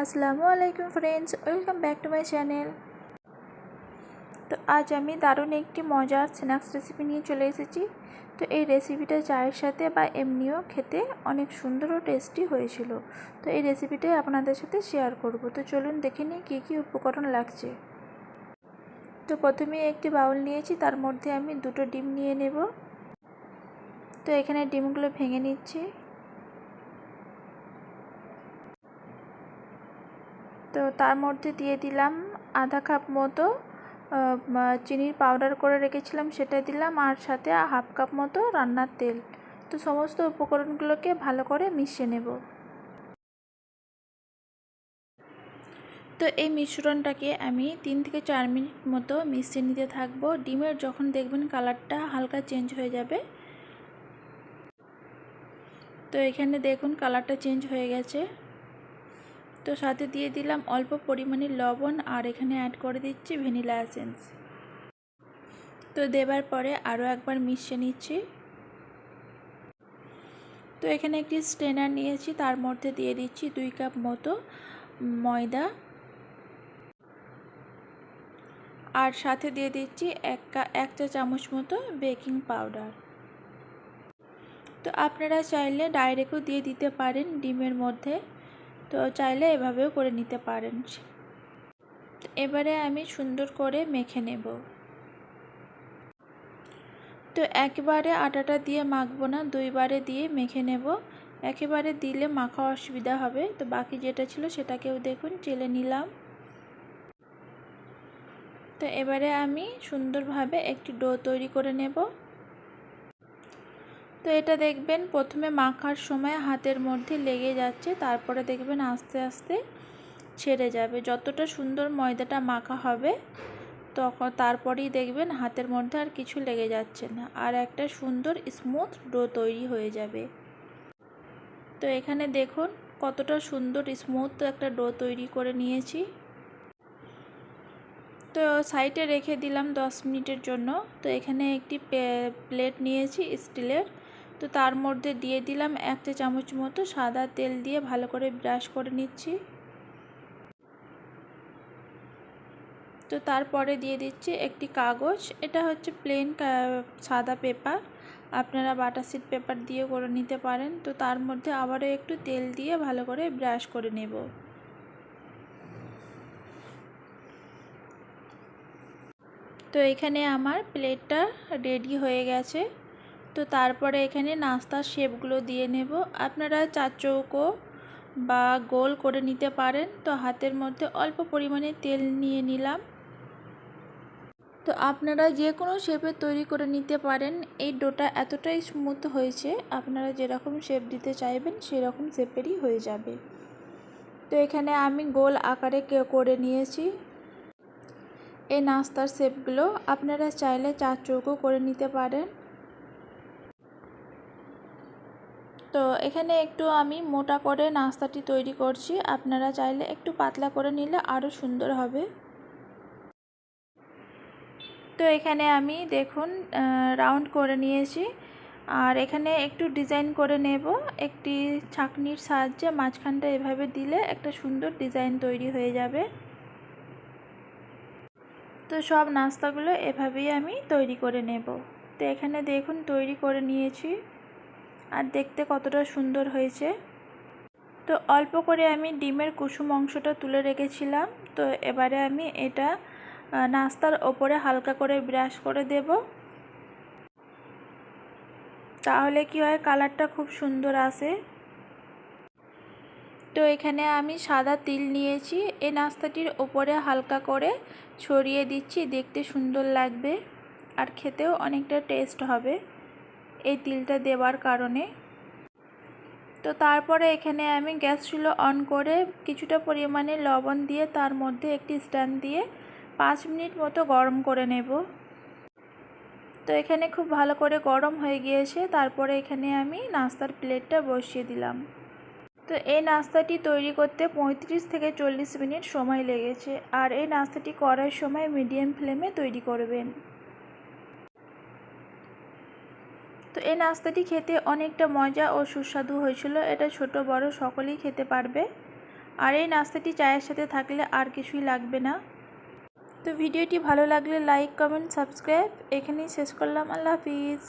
আসসালামু আলাইকুম friends, welcome back to my channel. তো আজ আমি দারুণ একটি মজার স্ন্যাক্স রেসিপি নিয়ে চলে এসেছি। তো এই রেসিপিটা চায়ের সাথে বা এমনিও খেতে অনেক সুন্দর ও টেস্টি হয়েছিল। তো এই রেসিপিটাই আপনাদের সাথে শেয়ার করব। তো চলুন দেখে নিই কী কী উপকরণ লাগছে। তো প্রথমে একটি বাউল নিয়েছি, তার মধ্যে আমি 2টো ডিম নিয়ে নেব। তো এখানে ডিমগুলো ভেঙে নিচ্ছি। তো তার মধ্যে দিয়ে দিলাম আধা কাপ মতো চিনির পাউডার করে রেখেছিলাম, সেটা দিলাম, আর সাথে হাফ কাপ মতো রান্নার তেল। তো সমস্ত উপকরণগুলোকে ভালো করে মিশিয়ে নেব। তো এই মিশ্রণটাকে আমি 3 থেকে 4 মিনিট মতো মিশিয়ে নিতে থাকবো। ডিমের যখন দেখবেন কালারটা হালকা চেঞ্জ হয়ে যাবে, তো এখানে দেখুন কালারটা চেঞ্জ হয়ে গেছে। তো সাথে দিয়ে দিলাম অল্প পরিমাণে লবণ, আর এখানে অ্যাড করে দিচ্ছি ভ্যানিলা এসেন্স। তো দেবার পরে আরও একবার মিশিয়ে নিচ্ছি। তো এখানে একটি স্ট্রেনার নিয়েছি, তার মধ্যে দিয়ে দিচ্ছি 2 কাপ মতো ময়দা, আর সাথে দিয়ে দিচ্ছি 1 চা চামচ মতো বেকিং পাউডার। তো আপনারা চাইলে ডাইরেক্টও দিয়ে দিতে পারেন ডিমের মধ্যে, তো চাইলে এভাবেও করে নিতে পারেন। এবারে আমি সুন্দর করে মেখে নেব। তো একবারে আটাটা দিয়ে মাখবো না, 2 বারে দিয়ে মেখে নেব। একেবারে দিলে মাখা অসুবিধা হবে। তো বাকি যেটা ছিল সেটাকেও দেখুন চেলে নিলাম। তো এবারে আমি সুন্দরভাবে একটি ডো তৈরি করে নেব। তো এটা দেখবেন প্রথমে মাখার সময় হাতের মধ্যে লেগে যাচ্ছে, তারপরে দেখবেন আস্তে আস্তে ছেড়ে যাবে। যতটা সুন্দর ময়দাটা মাখা হবে তখন তারপরেই দেখবেন হাতের মধ্যে আর কিছু লেগে যাচ্ছে না, আর একটা সুন্দর স্মুথ ডো তৈরি হয়ে যাবে। তো এখানে দেখুন কতটা সুন্দর স্মুথ একটা ডো তৈরি করে নিয়েছি। তো সাইডে রেখে দিলাম 10 মিনিটের জন্য। তো এখানে একটি প্লেট নিয়েছি স্টিলের। তো তার মধ্যে দিয়ে দিলাম 1 চা চামচ মতো সাদা তেল দিয়ে ভালো করে ব্রাশ করে নিচ্ছি। তো তারপরে দিয়ে দিচ্ছি একটি কাগজ, এটা হচ্ছে প্লেন সাদা পেপার, আপনারা বাটার শিট পেপার দিয়ে করে নিতে পারেন। তো তার মধ্যে আবারও একটু তেল দিয়ে ভালো করে ব্রাশ করে নেব। তো এখানে আমার প্লেটটা রেডি হয়ে গেছে। তো তারপরে এখানে নাস্তার শেপগুলো দিয়ে নেব। আপনারা চারচৌকো বা গোল করে নিতে পারেন। তো হাতের মধ্যে অল্প পরিমাণে তেল নিয়ে নিলাম। তো আপনারা যে কোনো শেপে তৈরি করে নিতে পারেন। এই ডোটা এতটাই স্মুথ হয়েছে, আপনারা যেরকম শেপ দিতে চাইবেন সেরকম শেপেরই হয়ে যাবে। তো এখানে আমি গোল আকারে করে নিয়েছি। এই নাস্তার শেপগুলো আপনারা চাইলে চারচৌকো করে নিতে পারেন। তো এখানে একটু আমি মোটা করে নাস্তাটি তৈরি করছি, আপনারা চাইলে একটু পাতলা করে নিলে আরও সুন্দর হবে। তো এখানে আমি দেখুন রাউন্ড করে নিয়েছি, আর এখানে একটু ডিজাইন করে নেব। একটি ছাঁকনির সাহায্যে মাঝখানটা এভাবে দিলে একটা সুন্দর ডিজাইন তৈরি হয়ে যাবে। তো সব নাস্তাগুলো এভাবেই আমি তৈরি করে নেব। তো এখানে দেখুন তৈরি করে নিয়েছি, আর দেখতে কতটা সুন্দর হয়েছে। তো অল্প করে আমি ডিমের কুসুম অংশটা তুলে রেখেছিলাম। তো এবারে আমি এটা নাস্তার ওপরে হালকা করে ব্রাশ করে দেব। তাহলে কি হয়, কালারটা খুব সুন্দর আসে। তো এখানে আমি সাদা তিল নিয়েছি, এই নাস্তাটির ওপরে হালকা করে ছড়িয়ে দিচ্ছি, দেখতে সুন্দর লাগবে আর খেতেও অনেকটা টেস্ট হবে এই তিলটা দেওয়ার কারণে। তো তারপরে এখানে আমি গ্যাস চুলো অন করে কিছুটা পরিমাণে লবণ দিয়ে তার মধ্যে একটি স্ট্যান্ড দিয়ে 5 মিনিট মতো গরম করে নেব। তো এখানে খুব ভালো করে গরম হয়ে গিয়েছে। তারপরে এখানে আমি নাস্তার প্লেটটা বসিয়ে দিলাম। তো এই নাস্তাটি তৈরি করতে 35 থেকে 40 মিনিট সময় লেগেছে, আর এই নাস্তাটি করার সময় মিডিয়াম ফ্লেমে তৈরি করবেন। তো এই নাস্তাটি খেতে অনেকটা মজা ও সুস্বাদু হয়েছিল। এটা ছোট বড় সকলেই খেতে পারবে। আর এই নাস্তাটি চায়ের সাথে থাকলে আর কিছুই লাগবে না। তো ভিডিওটি ভালো লাগলে লাইক, কমেন্ট, সাবস্ক্রাইব এখানেই শেষ করলাম। আল্লাহ হাফিজ।